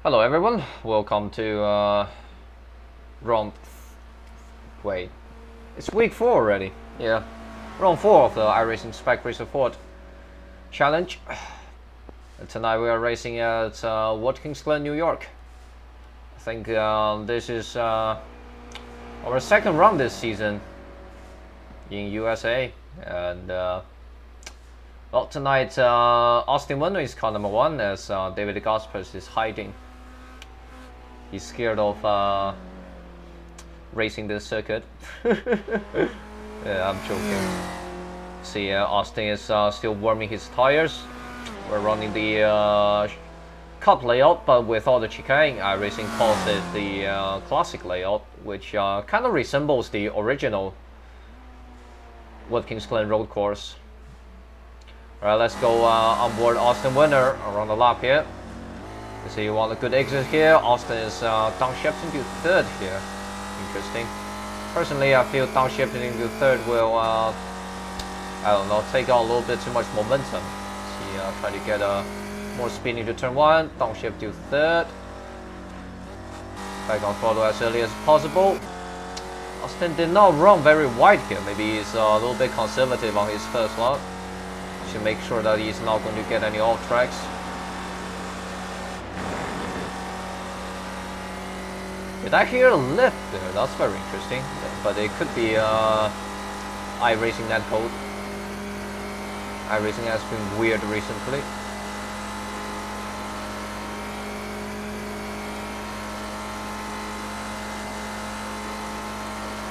Hello everyone, welcome to round... wait, it's week 4 already, yeah. Round 4 of the iRacing Spec Racer Ford Challenge. Tonight we are racing at Watkin Glen, New York. I think this is our second run this season in USA. And well, tonight Austin Winner is car number 1 as David Gaspers is hiding. He's scared of racing this circuit. Yeah, I'm joking. See, Austin is still warming his tires. We're running the Cup layout, but without the chicane. iRacing calls it the Classic layout, which kind of resembles the original Watkin Glen road course. Alright, let's go on board Austin Winner around the lap here. So you want a good exit here. Austin is downshifting to 3rd here. Interesting. Personally, I feel downshifting to 3rd will, I don't know, take out a little bit too much momentum. See, try to get more speed into turn 1. Downshift to 3rd. Back on throttle as early as possible. Austin did not run very wide here. Maybe he's a little bit conservative on his first lap. Should make sure that he's not going to get any off tracks. Did I hear a lift there? That's very interesting. But it could be iRacing netcode. iRacing has been weird recently.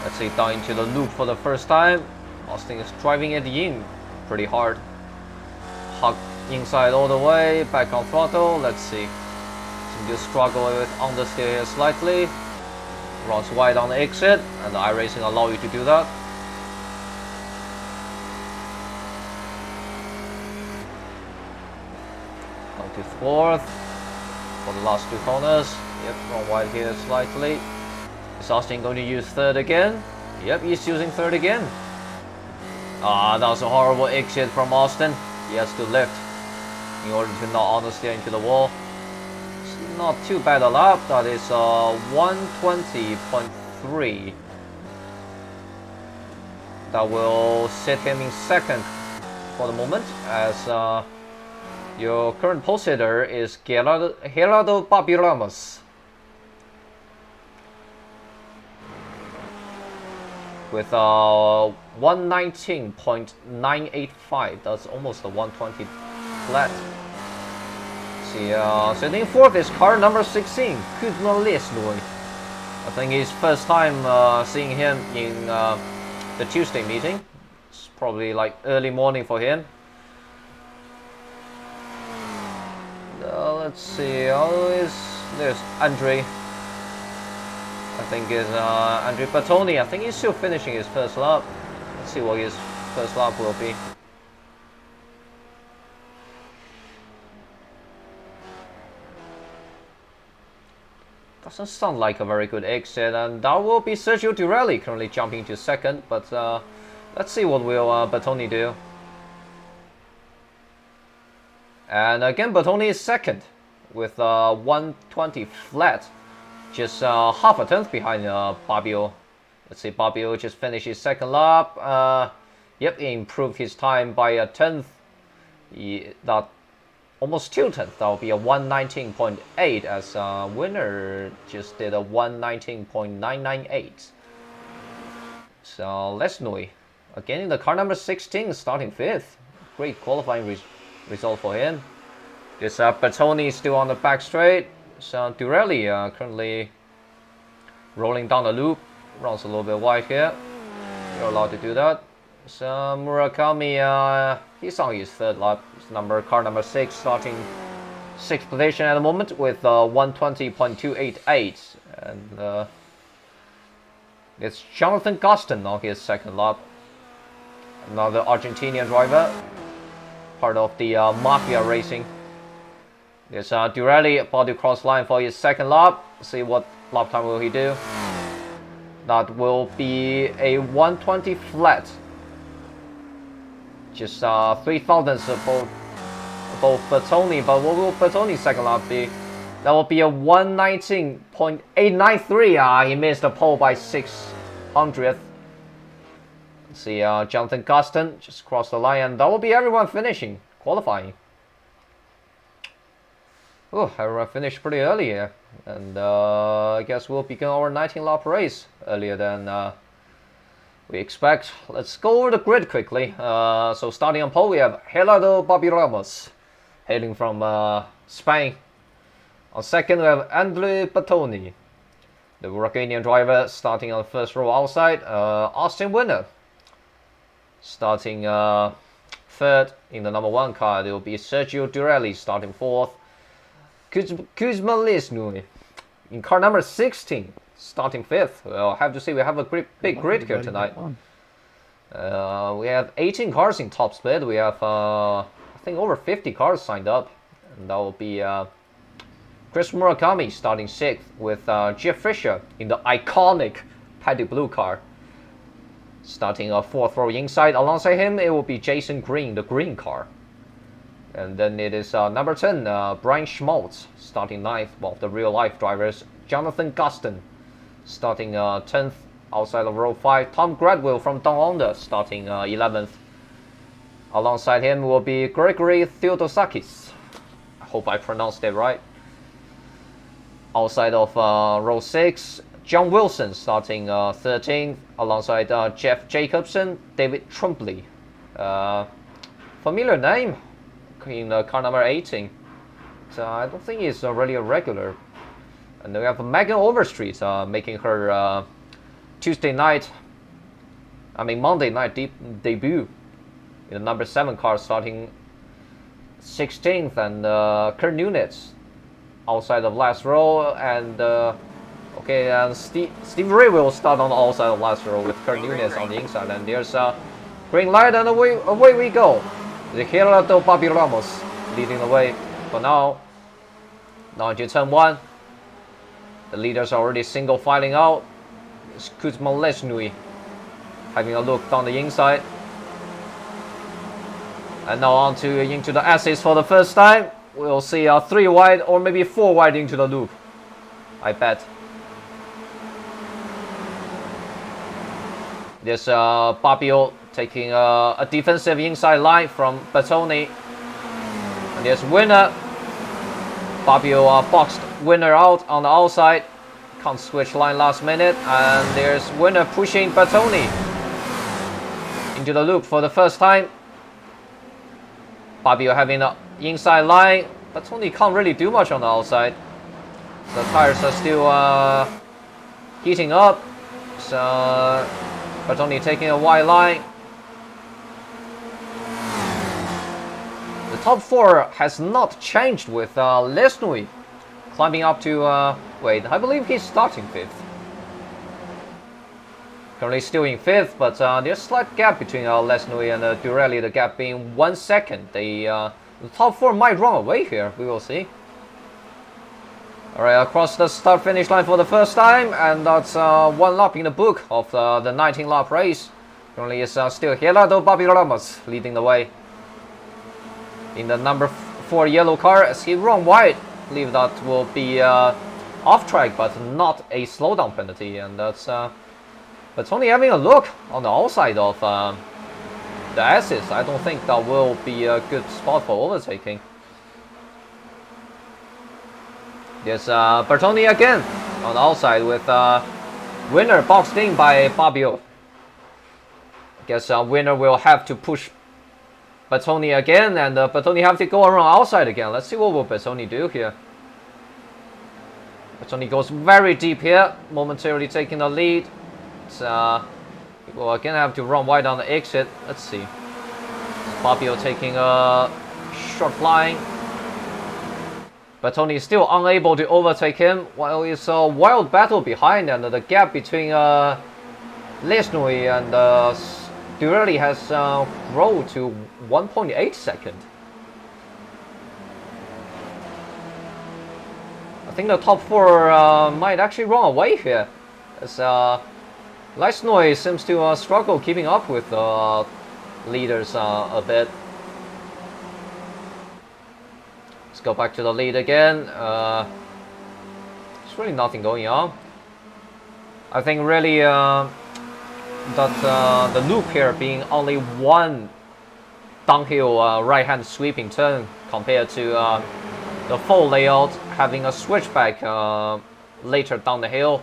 Let's see, down into the loop for the first time. Austin is driving it in pretty hard. Hug inside all the way, back on throttle. Let's see. Seems to struggle with understeer here slightly. Runs wide on the exit, and the iRacing allow you to do that. Down to 4th for the last 2 corners. Yep, run wide here slightly. Is Austin going to use 3rd again? Yep, he's using 3rd again. Ah, that was a horrible exit from Austin. He has to lift in order to not understeer into the wall. Not too bad a lap. That is 120.3. That will set him in 2nd for the moment, as your current pole sitter is Gerardo Papi Ramos with 119.985. That's almost a 120 flat. Sitting 4th is car number 16, Kuzma Lesnoy. I think it's first time seeing him in the Tuesday meeting. It's probably like early morning for him. Let's see, there's Andre. I think is Andre Bertoni. I think he's still finishing his first lap. Let's see what his first lap will be. Doesn't sound like a very good exit, and that will be Sergio Durelli currently jumping to 2nd, but let's see what will Bertoni do. And again, Bertoni is 2nd with 120 flat, just half a tenth behind Bobbio. Let's see, Bobbio just finished his 2nd lap. Yep, he improved his time by a tenth. That almost 2/10. That will be a 119.8, as Winner just did a 119.998. So Lesnoy again in the car number 16, starting 5th. Great qualifying result for him. This Bertoni still on the back straight. So Durelli currently rolling down the loop. Runs a little bit wide here. You're allowed to do that. So Murakami, he's on his 3rd lap. It's car number 6, starting 6th position at the moment with 120.288. And it's Jonathan Gaston on his 2nd lap. Another Argentinian driver, part of the Mafia Racing. There's Durelli about to cross line for his 2nd lap. See what lap time will he do. That will be a 120 flat. Just 3 thousandths above Bertoni, but what will Bertoni's 2nd lap be? That will be a 119.893. He missed the pole by 600th. Let's see, Jonathan Guston just crossed the line, and that will be everyone finishing, qualifying. Oh, everyone finished pretty early here. And I guess we'll begin our 19-lap race earlier than we expect. Let's go over the grid quickly. So starting on pole, we have Gerardo Bobby Ramos, hailing from Spain. On second, we have Andrea Bertoni, the Romanian driver, starting on the first row outside. Austin Winner, starting third in the number 1 car. There will be Sergio Durelli starting fourth. Kuzma Lisnui in car number 16, starting fifth. Well, I have to say we have a big grid here tonight. We have 18 cars in top split. We have, I think, over 50 cars signed up. And that will be Chris Murakami starting 6th with Jeff Fisher in the iconic Paddy Blue car. Starting a 4th row inside. Alongside him, it will be Jason Green, the green car. And then it is number 10, Brian Schmaltz, starting 9th. One of the real-life drivers. Jonathan Guston, starting 10th outside of row 5. Tom Gradwell from Down Under, starting 11th. Alongside him will be Gregory Theodosakis. I hope I pronounced it right. Outside of row 6, John Wilson, starting 13th. Alongside Jeff Jacobson, David Trumpley. Familiar name in car number 18. So I don't think he's really a regular. And then we have Megan Overstreet making her Monday night debut in the number 7 car, starting 16th. And Kurt Nunez outside of last row. And Steve Ray will start on the outside of last row with Kurt Nunez on the inside. And there's a green light, and away we go. The Gerardo Bobby Ramos leading the way for now. Now into turn 1. The leaders are already single filing out. It's Kuzma Lesnui having a look down the inside. And now on to into the S's for the first time. We'll see 3 wide or maybe 4 wide into the loop, I bet. There's Babio taking a defensive inside line from Bertoni. And there's Winner. Babio boxed Winner out on the outside. Can't switch line last minute. And there's Winner pushing Bertoni into the loop for the first time. Babio having the inside line. Bertoni can't really do much on the outside. The tires are still heating up. So Bertoni taking a wide line. The top 4 has not changed with Lesnui climbing up to, wait, I believe he's starting 5th. Currently still in 5th, but there's a slight gap between Lesnui and Durelli, the gap being 1 second. The top 4 might run away here, we will see. Alright, across the start-finish line for the first time, and that's 1 lap in the book of the 19-lap race. Currently it's still Gerardo Bobby Ramos leading the way in the number 4 yellow car as he ran wide. I believe that will be off track, but not a slowdown penalty. And that's but only having a look on the outside of the S's. I don't think that will be a good spot for overtaking. There's Bertoni again on the outside with Winner boxed in by Babio. I guess Winner will have to push Bertoni again, and Bertoni have to go around outside again. Let's see what will Bertoni do here. Bertoni goes very deep here, momentarily taking the lead. He will again have to run wide on the exit. Let's see. Fabio taking a short line. Bertoni is still unable to overtake him, while it's a wild battle behind, and the gap between Lesnui and Durelli has grown to 1.8 seconds. I think the top 4 might actually run away here, as Lesnui seems to struggle keeping up with leaders a bit. Let's go back to the lead again. There's really nothing going on. I think really that the loop here being only one downhill right-hand sweeping turn compared to the full layout having a switchback later down the hill.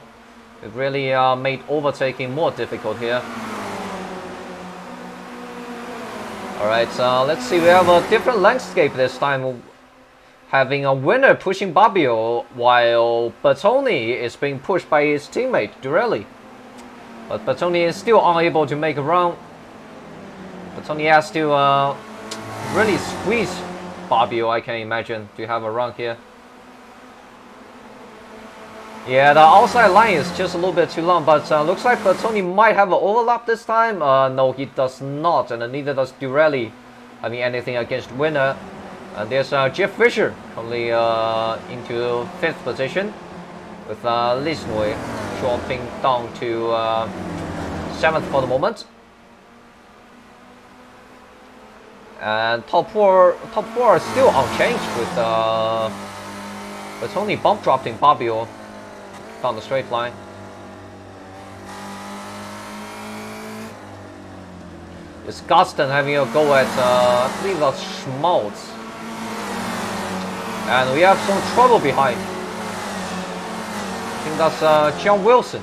It really made overtaking more difficult here. Alright, let's see, we have a different landscape this time, having a winner pushing Bobbio while Bertoni is being pushed by his teammate Durelli. But Bertoni is still unable to make a run. Bertoni has to really squeeze Bobbio, I can imagine, to have a run here. Yeah, the outside line is just a little bit too long, but looks like Bertoni might have an overlap this time. No, he does not, and neither does Durelli having anything against winner. And there's Jeff Fisher currently into 5th position, with Lisnoy dropping down to 7th for the moment. And top four are still unchanged, with Bertoni bump dropping Bobbio down the straight line. It's Gaston having a go at I believe that's Schmaltz. And we have some trouble behind. I think that's John Wilson.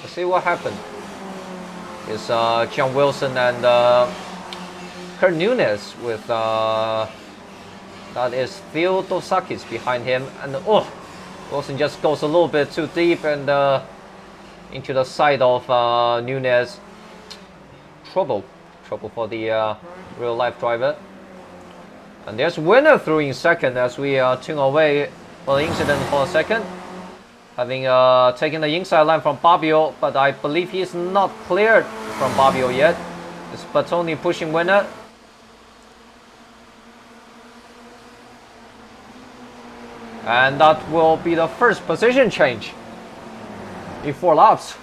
Let's see what happened. It's John Wilson and Kurt Nunes with that is Theo Dosakis behind him, and Wilson just goes a little bit too deep and into the side of Nunes. Trouble for the real life driver. And there's winner through in second as we tune away for the incident for a second, having taken the inside line from Bobbio, but I believe he's not cleared from Bobbio yet. It's Bertoni pushing winner. And that will be the first position change in 4 laps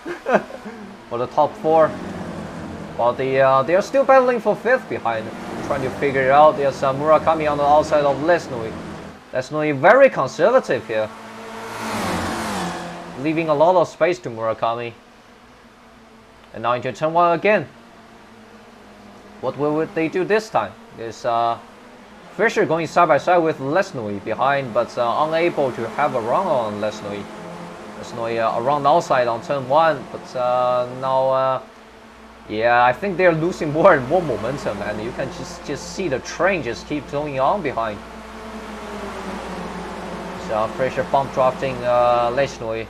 for the top 4. While they are still battling for 5th behind, trying to figure it out. There's Murakami on the outside of Lesnui. Lesnui very conservative here, leaving a lot of space to Murakami. And now into turn 1 again. What will they do this time? There's Fisher going side by side with Lesnui behind, but unable to have a run on Lesnui. Lesnui around the outside on turn 1, but now, yeah, I think they're losing more and more momentum, and you can just see the train just keep going on behind. So Fisher bump drafting Lesnui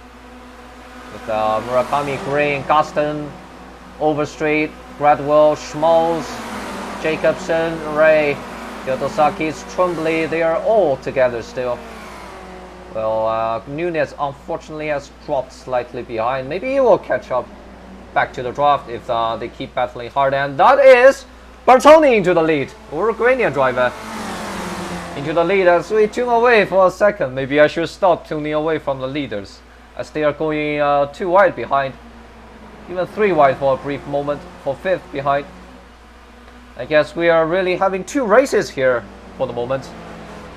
with Murakami, Green, Gaston, Overstreet, Gradwell, Schmaltz, Jacobson, Ray, Yotosakis, Trombley, they are all together still. Well, Nunes unfortunately has dropped slightly behind. Maybe he will catch up back to the draft if they keep battling hard. And that is Bertoni into the lead. Uruguayan driver into the lead as we tune away for a second. Maybe I should stop tuning away from the leaders as they are going 2 wide behind. Even 3 wide for a brief moment for 5th behind. I guess we are really having 2 races here for the moment.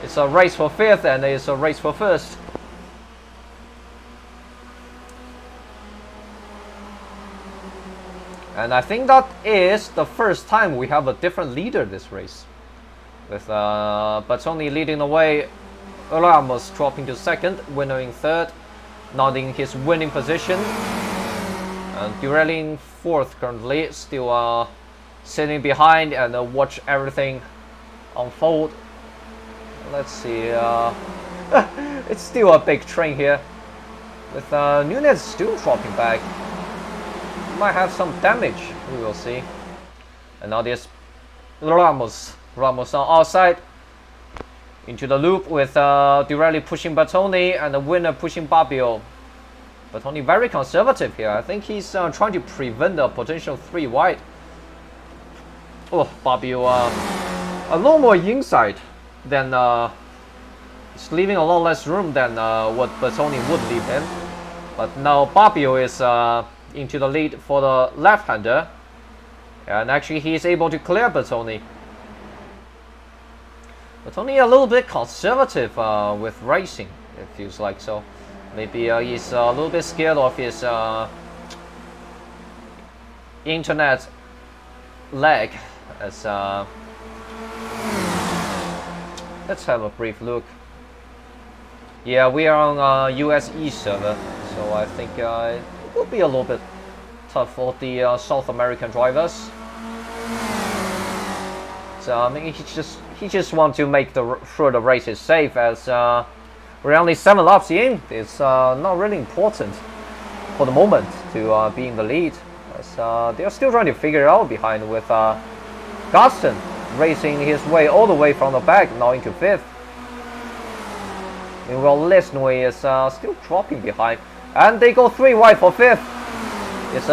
It's a race for 5th and it's a race for 1st. And I think that is the first time we have a different leader this race, with Bertoni leading the way, Ramos dropping to 2nd, winner in 3rd, nodding his winning position, and Durelli in 4th currently, still sitting behind and watch everything unfold. Let's see, it's still a big train here, with Nunes still dropping back. Might have some damage, we will see. And now there's Ramos on outside into the loop with Durelli pushing Bertoni and the winner pushing Bobbio. Bertoni very conservative here. I think he's trying to prevent a potential 3 wide. Oh, Bobbio a little more inside than it's leaving a lot less room than what Bertoni would leave him. But now Bobbio is into the lead for the left-hander, and actually he is able to clear Bertoni. Bertoni a little bit conservative with racing, it feels like so. Maybe he's a little bit scared of his internet lag. As let's have a brief look. Yeah, we are on US East server, so I think it will be a little bit tough for the South American drivers. So I mean, he just wants to make sure the race is safe, as we're only 7 laps in. It's not really important for the moment to be in the lead, as they're still trying to figure it out behind, with Gaston racing his way all the way from the back, now into 5th. Meanwhile, Lesnoy is still dropping behind, and they go 3 wide for 5th. It's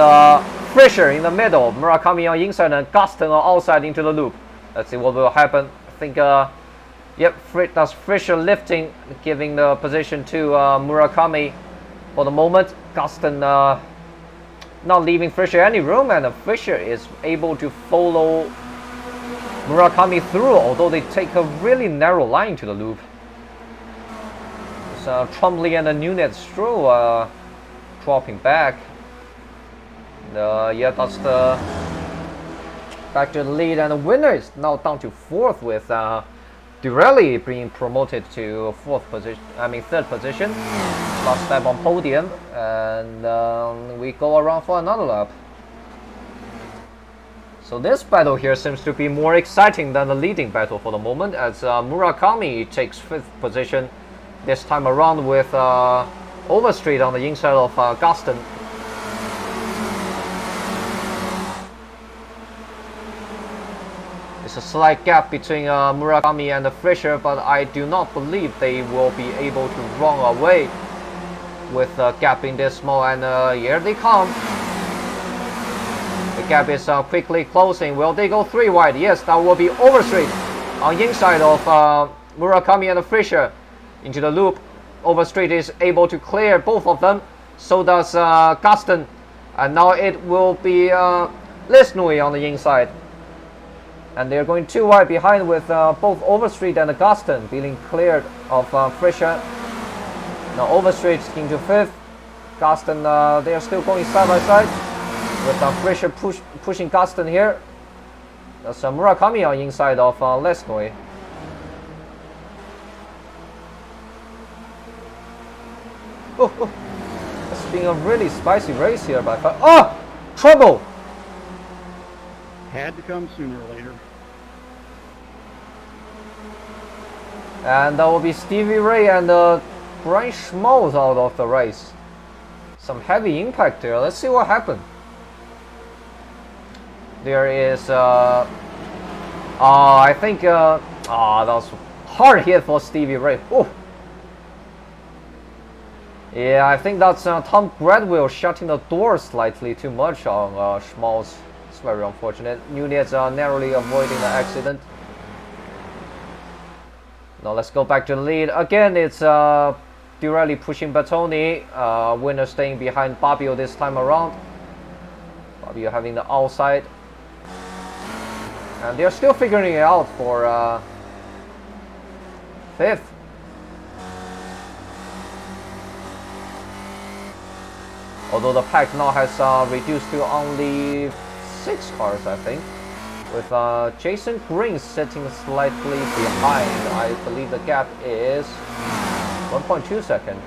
Fisher in the middle, Murakami on inside, and Gaston on outside into the loop. Let's see what will happen. I think, yep, that's Fisher lifting, giving the position to Murakami for the moment. Gaston not leaving Fisher any room, and Fisher is able to follow Murakami through, although they take a really narrow line to the loop. It's Trombley and Nunez still dropping back. Yeah, that's the back to the lead, and the winner is now down to 4th, with Durelli being promoted to 3rd position. Last lap on podium, and we go around for another lap. So this battle here seems to be more exciting than the leading battle for the moment, as Murakami takes 5th position this time around, with Overstreet on the inside of Gaston. It's a slight gap between Murakami and Fisher, but I do not believe they will be able to run away with the gap being this small, and here they come. The gap is quickly closing. Will they go 3 wide? Yes, that will be Overstreet on inside of Murakami and Fisher into the loop. Overstreet is able to clear both of them, so does Gaston, and now it will be Lesnoy on the inside. And they're going 2 wide behind, with both Overstreet and Gaston being cleared of Fisher. Now Overstreet into 5th. Gaston, they are still going side by side, with Fisher pushing Gaston here. That's Murakami on inside of Lesnoy. Oh, it's been a really spicy race here by far. Oh, trouble! Had to come sooner or later. And that will be Stevie Ray and Brian Schmaltz out of the race. Some heavy impact there. Let's see what happened. There is I think that was hard hit for Stevie Ray. Oh. Yeah, I think that's Tom Gradwell shutting the door slightly too much on Schmaltz. It's very unfortunate. Nunez narrowly avoiding the accident. Now let's go back to the lead. Again, it's Durelli pushing Bertoni. Winner staying behind Fabio this time around. Fabio having the outside. And they're still figuring it out for 5th. Although the pack now has reduced to only 6 cars, I think. With Jason Green sitting slightly behind. I believe the gap is 1.2 seconds.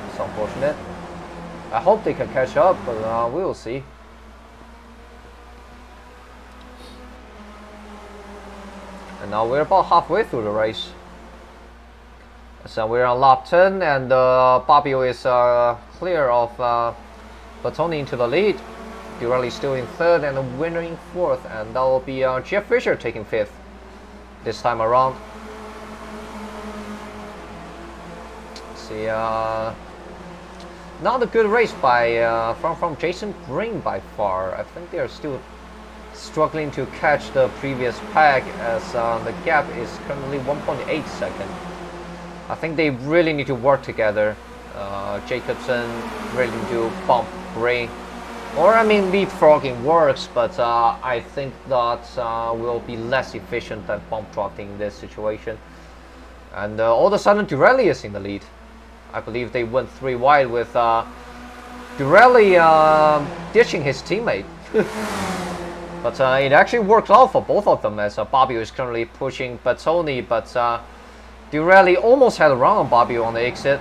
It's unfortunate. I hope they can catch up, but we will see. And now we're about halfway through the race. So we're on lap 10, and Fabio is clear of Bertoni into the lead. Durelli still in 3rd, and the winner in 4th, and that will be Jeff Fisher taking 5th this time around. See, not a good race by from Jason Green by far. I think they are still struggling to catch the previous pack, as the gap is currently 1.8 seconds. I think they really need to work together. Jacobson really need to bump Green. Or, I mean, leapfrogging works, but I think that will be less efficient than bump drafting in this situation. And all of a sudden, Durelli is in the lead. I believe they went 3 wide with Durelli ditching his teammate. But it actually worked out for both of them, as Bobbio is currently pushing Battoni, but Durelli almost had a run on Bobbio on the exit.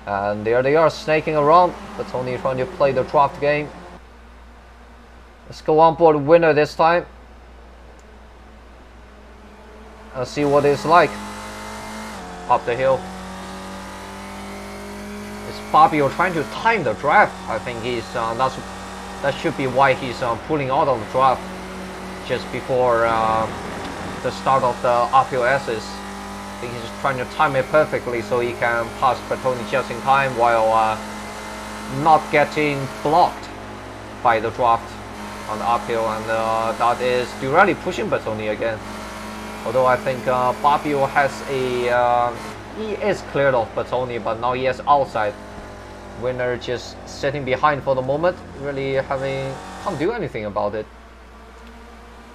And there they are, snaking around, Battoni trying to play the draft game. Let's go on board winner this time. And see what it's like up the hill. It's Bobbio trying to time the draft. I think he's that should be why he's pulling out of the draft just before the start of the uphill S's. I think he's trying to time it perfectly so he can pass Battoni just in time while not getting blocked by the draft on the uphill, and that is Durelli pushing Battoni again. Although I think Bobbio has he is cleared of Battoni, but now he is outside. Winner just sitting behind for the moment, really can't do anything about it.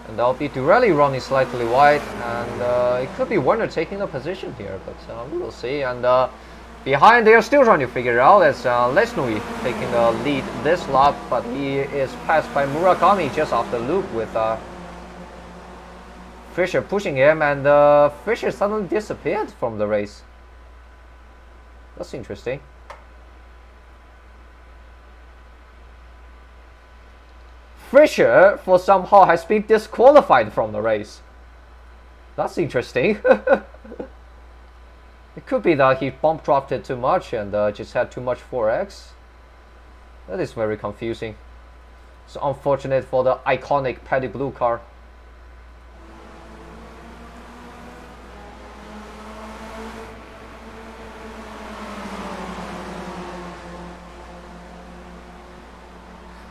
And that'll be Durelli running slightly wide, and it could be Werner taking the position here, but we will see. And behind, they are still trying to figure it out as Lesnui taking the lead this lap, but he is passed by Murakami just off the loop with Fischer pushing him, and Fischer suddenly disappeared from the race. That's interesting. Fischer, for somehow, has been disqualified from the race. That's interesting. It could be that he bump dropped it too much and just had too much 4X. That is very confusing. It's unfortunate for the iconic Paddy Blue car.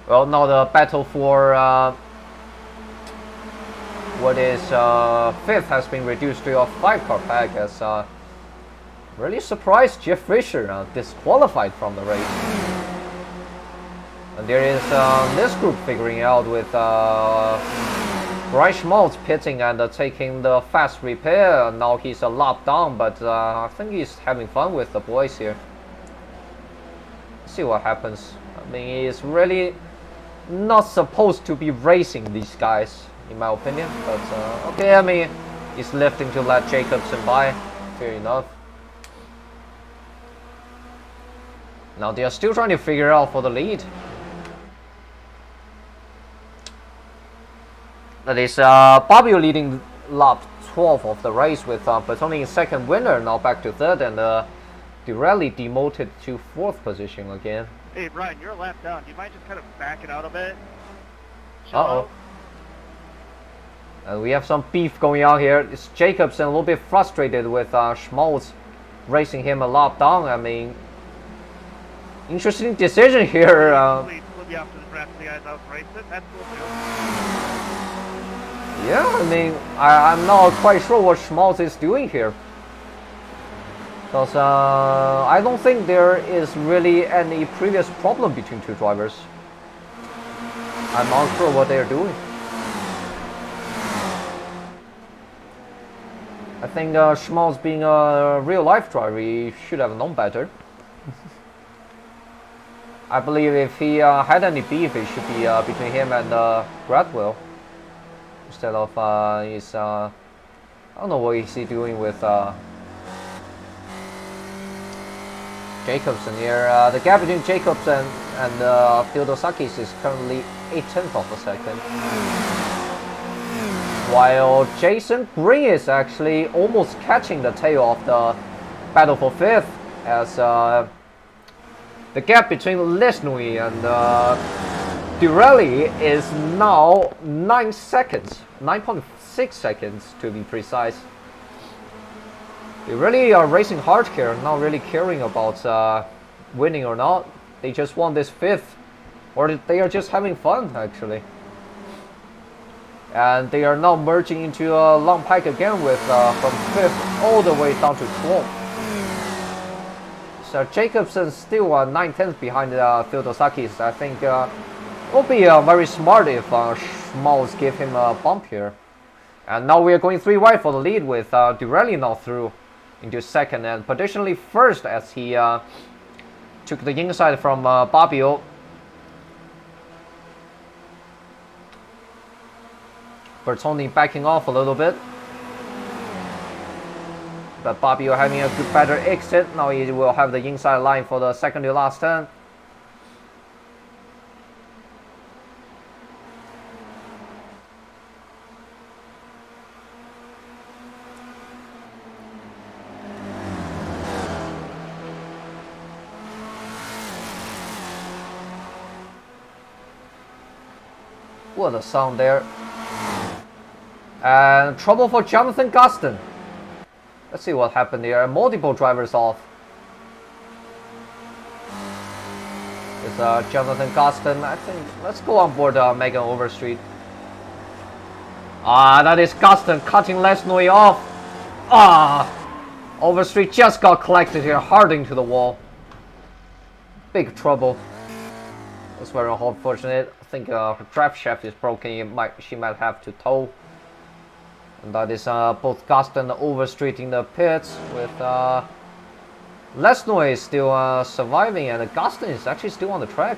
Well, now the battle for what is 5th has been reduced to a 5-car pack, as really surprised Jeff Fischer disqualified from the race. And there is this group figuring out with Brian Schmaltz pitting and taking the fast repair. Now he's a lap down, but I think he's having fun with the boys here. Let's see what happens. I mean, he's really not supposed to be racing these guys, in my opinion. But okay, I mean, he's lifting to let Jacobsen by. Fair enough. Now they are still trying to figure out for the lead. That is Bobbio leading lap 12 of the race with Battoni in second, winner now back to third, and Durelli demoted to 4th position again. Hey Brian, you're a lap down. Do you mind just kind of backing out a bit? Uh-oh. And we have some beef going on here. It's Jacobsen a little bit frustrated with Schmaltz racing him a lap down. I mean, interesting decision here. Yeah, I mean, I'm not quite sure what Schmaltz is doing here. Because I don't think there is really any previous problem between two drivers. I'm not sure what they're doing. I think Schmaltz, being a real-life driver, he should have known better. I believe if he had any beef, it should be between him and Gradwell. Instead of I don't know what is he doing with Jacobsen here. The gap between Jacobsen and Theodosakis is currently 1/10 of a second. While Jason Green is actually almost catching the tail of the battle for 5th, as the gap between Lesnui and Durelli is now 9 seconds, 9.6 seconds to be precise. They really are racing hard here, not really caring about winning or not. They just want this 5th, or they are just having fun actually. And they are now merging into a long pack again with from 5th all the way down to 12th. Jacobsen still 9/10 behind Theodosakis. I think it would be very smart if Schmalz give him a bump here. And now we are going 3 wide for the lead with Durelli now through into second and potentially first as he took the inside from Babio. Bertoni backing off a little bit. But Babio having a good better exit. Now he will have the inside line for the second to last turn. What a sound there. And trouble for Jonathan Gustin. Let's see what happened here. Multiple drivers off. It's Jonathan Gustin. I think let's go on board Megan Overstreet. That is Gustin cutting Lesnoy off. Overstreet just got collected here, hard into the wall. Big trouble. That's very unfortunate. I think her drive shaft is broken. She might have to tow. And that is both Gustin and Overstreet in the pits with Lesnoy is still surviving and Gustin is actually still on the track.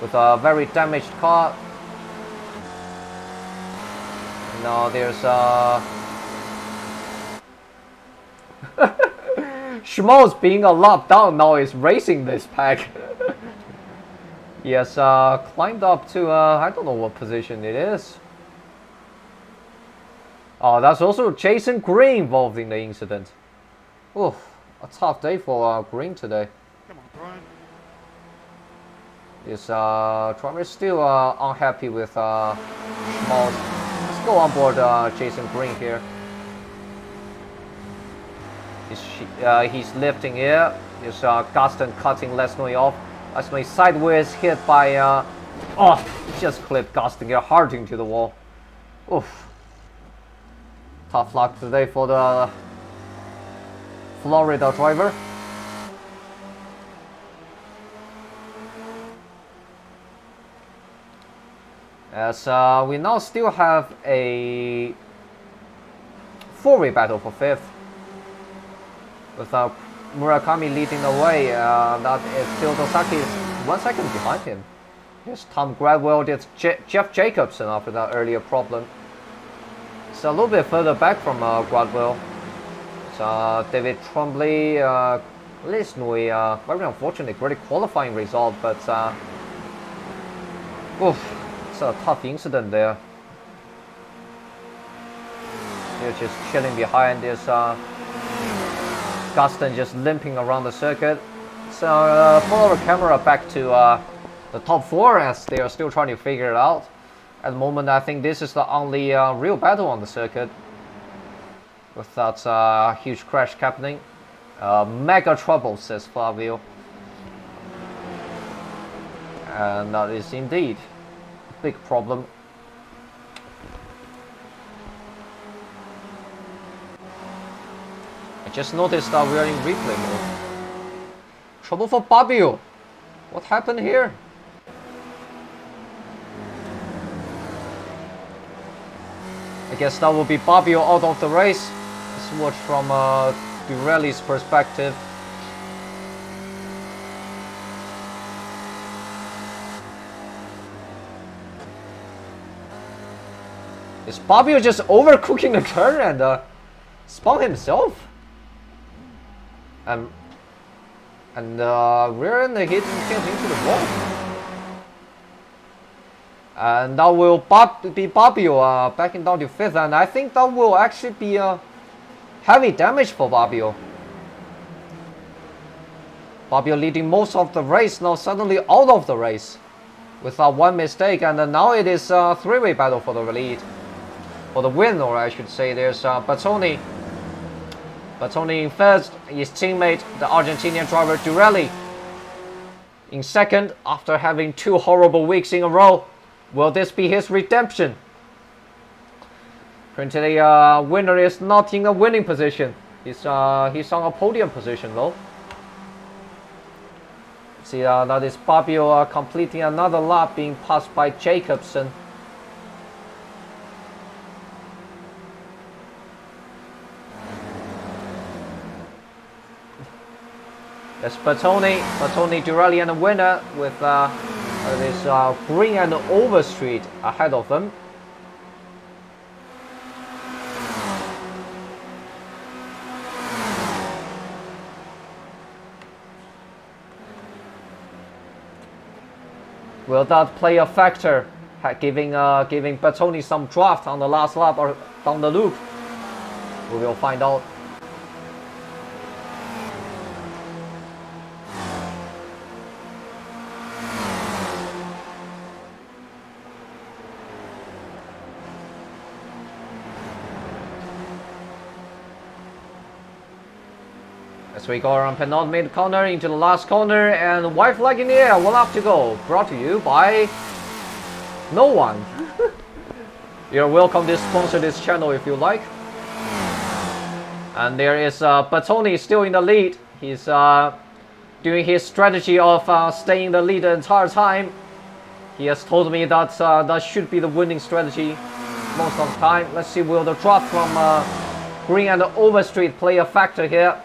With a very damaged car. Now there's Schmalz being a lap down now is racing this pack. He has climbed up to I don't know what position it is. That's also Jason Green involved in the incident. Oof, a tough day for Green today. Come on, Brian. This driver is still unhappy with Schmalz. Let's go on board Jason Green here. He's lifting here. There's Gustin cutting Lesnoy off. Lesnoy sideways hit by just clipped Gustin here hard into the wall. Oof. Tough luck today for the Florida driver. As we now still have a 4-way battle for 5th. With Murakami leading the way, that is Theodosaki is 1 second behind him. Here's Tom Gradwell, there's Jeff Jacobsen after that earlier problem. It's a little bit further back from Gradwell. It's David Trombley, Lesnoy, very unfortunate, great qualifying result, but it's a tough incident there. They're just chilling behind this. Gustin just limping around the circuit. So pull our camera back to the top 4 as they are still trying to figure it out. At the moment, I think this is the only real battle on the circuit. With that huge crash happening. Mega trouble, says Flavio. And that is indeed a big problem. I just noticed that we are in replay mode. Trouble for Babio. What happened here? I guess that will be Babio out of the race. Let's watch from Durelli's perspective. Is Babio just overcooking the turn and spun himself? And rear end hit into the wall. And that will be Babio backing down to 5th, and I think that will actually be heavy damage for Babio. Babio leading most of the race, now suddenly out of the race with one mistake, and now it is a 3-way battle for the lead. For the win, or I should say, there's Bertoni. Bertoni in first, his teammate, the Argentinian driver Durelli, in second after having 2 horrible weeks in a row. Will this be his redemption? Currently, winner is not in a winning position. He's on a podium position though. See, that is Fabio completing another lap, being passed by Jacobsen. There's Bertoni, Durelli and the winner with this Green and Overstreet ahead of them. Will that play a factor, giving Bertoni some draft on the last lap or down the loop? We will find out. As we go around penultimate corner into the last corner, and white flag in the air, one lap to go. Brought to you by no one. You're welcome to sponsor this channel if you like. And there is Bertoni still in the lead. He's doing his strategy of staying in the lead the entire time. He has told me that that should be the winning strategy most of the time. Let's see, will the drop from Green and Overstreet play a factor here?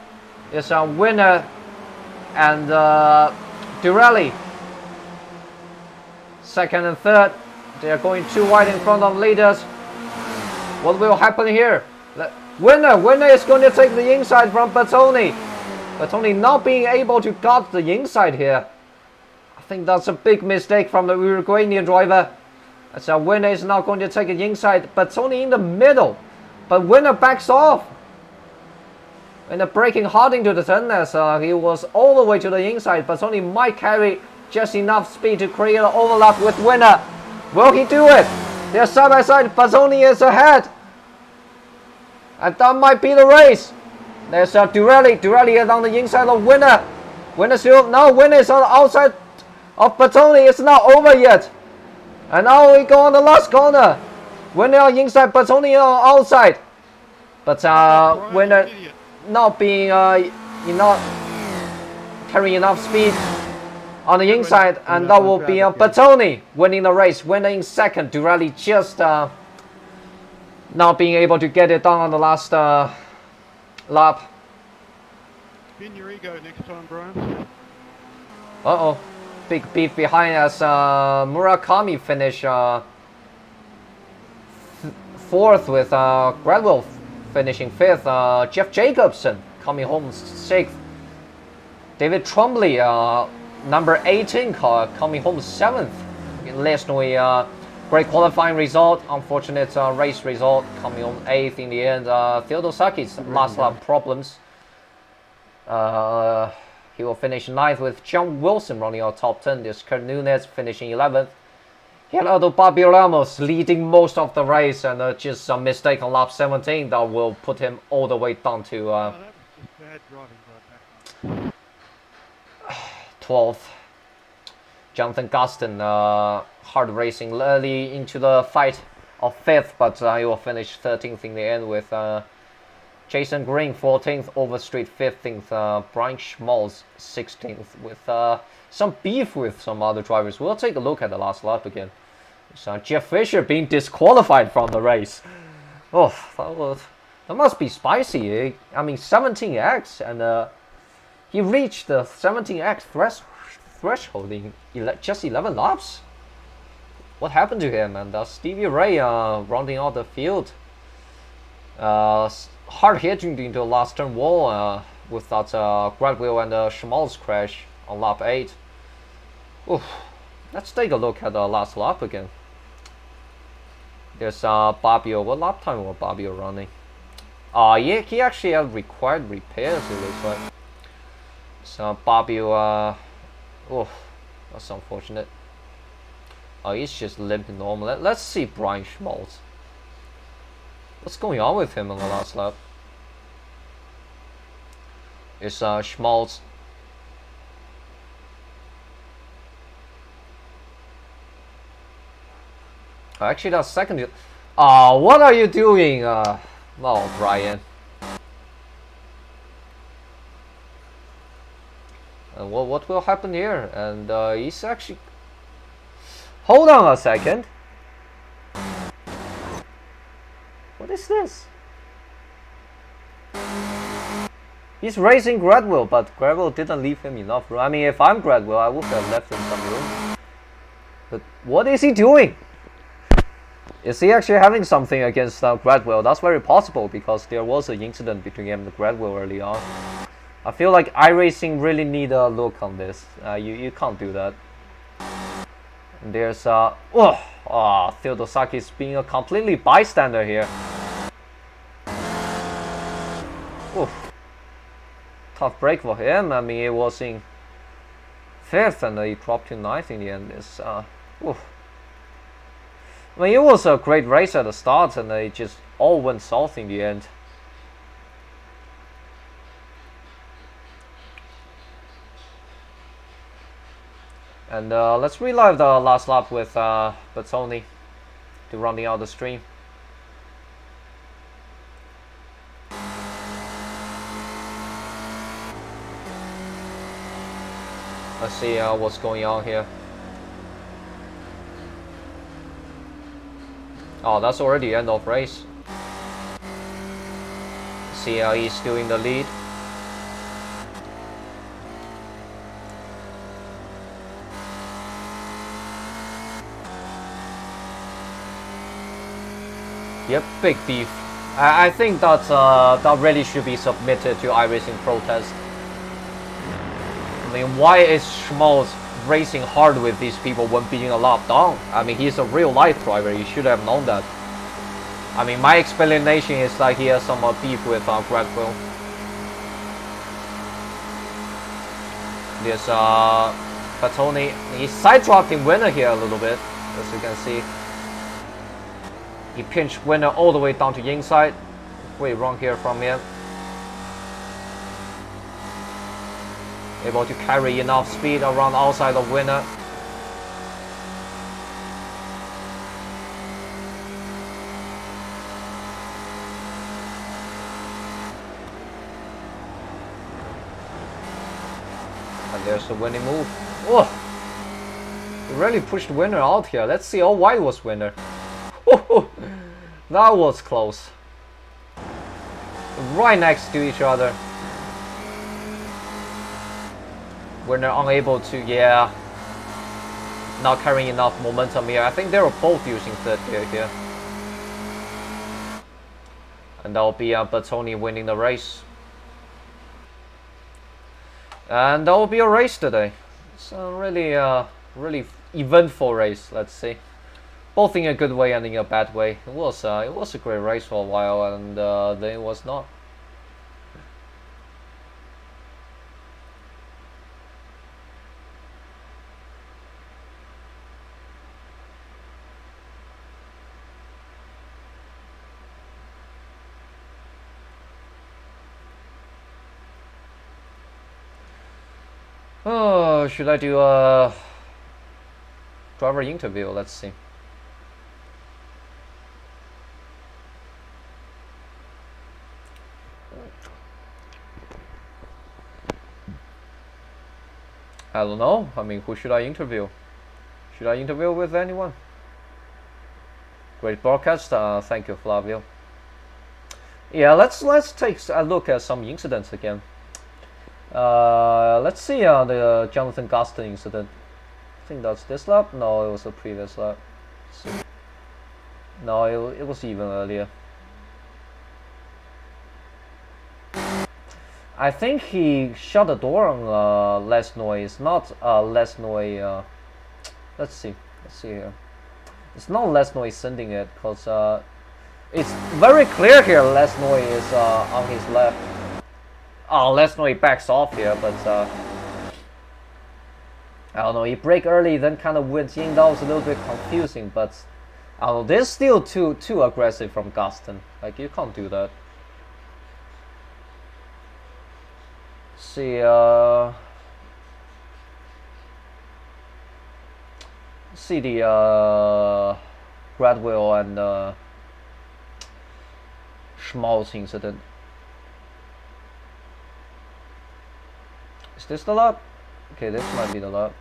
It's a winner and Durelli second and third. They are going too wide in front of leaders. What will happen here? Winner is going to take the inside from Bertoni. Bertoni not being able to guard the inside here. I think that's a big mistake from the Uruguayan driver. As a winner is now going to take the inside. Bertoni in the middle, but winner backs off. And braking hard into the turn as he was all the way to the inside. Bertoni might carry just enough speed to create an overlap with winner. Will he do it? They're side by side. Bertoni is ahead. And that might be the race. There's Durelli. Durelli is on the inside of winner. Winner still. Now winner is on the outside of Bertoni. It's not over yet. And now we go on the last corner. Winner on inside. Bertoni on outside. But winner not being not carrying enough speed on the inside, and that will be Bertoni winning the race. Winner in second. Durelli just not being able to get it done on the last lap. Spin your ego next time, Brian. Big beef behind as Murakami finished fourth with Gradwell finishing fifth. Jeff Jacobsen coming home sixth. David Trombley, number 18 car, coming home seventh. Lesnoi, great qualifying result. Unfortunate race result, coming home eighth in the end. Theodosaki's last lap problems. He will finish ninth with John Wilson running out top 10. This Kurt Nunez finishing 11th. Gerardo Fabio Ramos leading most of the race, and just a mistake on lap 17 that will put him all the way down to that was just bad driving, 12th. Jonathan Gaston hard racing early into the fight of 5th, but he will finish 13th in the end with Jason Green 14th, Overstreet 15th, Brian Schmalz 16th, with some beef with some other drivers. We'll take a look at the last lap again. So Jeff Fisher being disqualified from the race. Oh, that must be spicy. Eh? I mean, 17x, and he reached the 17x threshold in just 11 laps. What happened to him? And Stevie Ray rounding out the field. Hard hitting into the last turn wall with that Gradwell and Schmalz crash on lap 8. Oof. Let's take a look at the last lap again. There's Fabio. What lap time was Fabio running? Yeah, he actually had required repairs, it looks like. So Fabio, that's unfortunate. He's just limping normal. Let's see Brian Schmalz. What's going on with him on the last lap? It's Schmalz. Actually, that's second. What are you doing? Oh, Brian. And what will happen here? And he's actually... Hold on a second. What is this? He's racing Gradwell, but Gradwell didn't leave him enough room. I mean, if I'm Gradwell, I would have left him some room. But what is he doing? Is he actually having something against Gradwell? That's very possible, because there was an incident between him and Gradwell early on. I feel like iRacing really need a look on this. You can't do that. And there's Theodosaki's being a completely bystander here. Oof. Tough break for him. I mean, it was in 5th and he dropped to 9th in the end. It's oof. I mean, it was a great race at the start, and it just all went south in the end. And let's relive the last lap with Bertoni to rounding out the stream. Let's see what's going on here. Oh, that's already end of race. See how he's doing the lead. Yep, big beef. I think that really should be submitted to iRacing protest. I mean, why is Schmaltz racing hard with these people when being a lap down? I mean, he's a real life driver. He should have known that. I mean, my explanation is like he has some beef with Gradwell. There's Bertoni. He side-dropped in winner here a little bit, as you can see. He pinched winner all the way down to inside. Great run here from him. Able to carry enough speed around outside of winner. And there's the winning move. Oh! He really pushed winner out here. Let's see how wide was winner. That was close. Right next to each other. Winner unable to, not carrying enough momentum here. I think they were both using third gear here. And that'll be Bertoni winning the race. And that will be a race today. It's a really eventful race, let's see. Both in a good way and in a bad way. It was a great race for a while, and then it was not. Oh, should I do a driver interview? Let's see. I don't know. I mean, who should I interview? Should I interview with anyone? Great broadcast. Thank you, Flavio. Yeah, let's take a look at some incidents again. Let's see the Jonathan Gaston incident. I think that's this lap. No, it was a previous lap. No, it was even earlier. I think he shut the door on less noise, not less noise. Let's see here. It's not less noise sending it, because it's very clear here. Less noise is on his left. Oh, less noise backs off here, but I don't know. He brake early, then kind of went in. That was a little bit confusing, but I don't know. This is still too aggressive from Gaston. Like, you can't do that. See, the Gradwell and Schmaltz incident. Is this the lap? Okay, this might be the lap.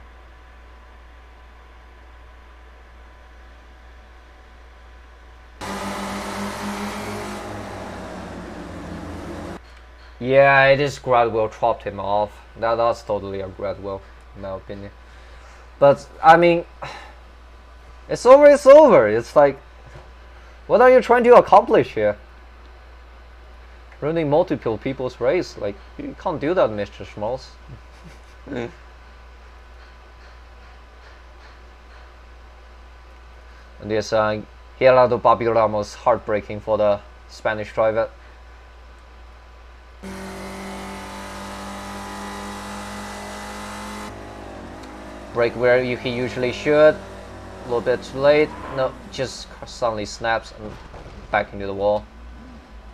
Yeah, it is Gradwell dropped him off. That's totally a Gradwell, in my opinion. But I mean, it's over. It's over. It's like, what are you trying to accomplish here? Ruining multiple people's race. Like, you can't do that, Mr. Schmaltz. And yes, Gerardo Bobby Ramos heartbreaking for the Spanish driver. Brake where he usually should. A little bit too late. No, just suddenly snaps and back into the wall.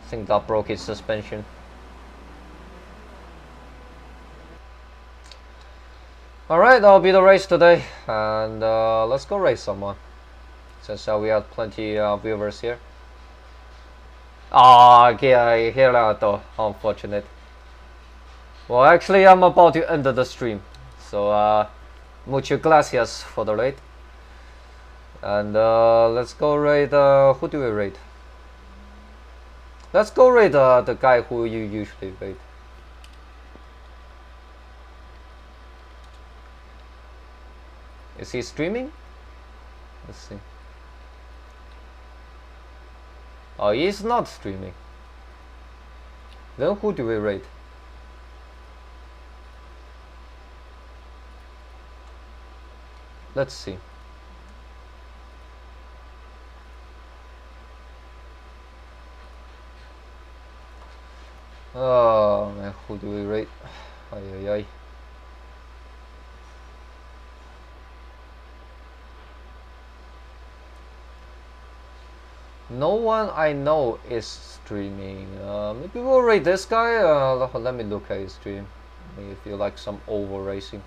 I think that broke his suspension. Alright, that'll be the race today. And let's go race someone. Since we have plenty of viewers here. Ah, okay, Gerardo. Unfortunate. Well, actually, I'm about to end the stream. So, muchas gracias for the raid. And let's go raid. Who do we raid? Let's go raid the guy who you usually raid. Is he streaming? Let's see. Oh, he's not streaming. Then who do we raid? Let's see. Oh man, who do we rate? Ay ay ay. No one I know is streaming. Maybe we'll rate this guy. Let me look at his stream. Maybe if you like some oval racing.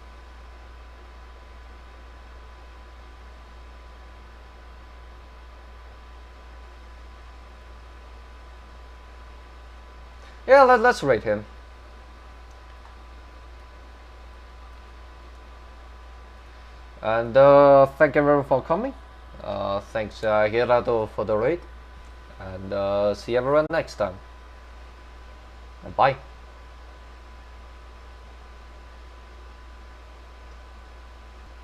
Yeah, let's rate him. And thank everyone for coming. Thanks Gerardo for the raid. And see everyone next time. Bye.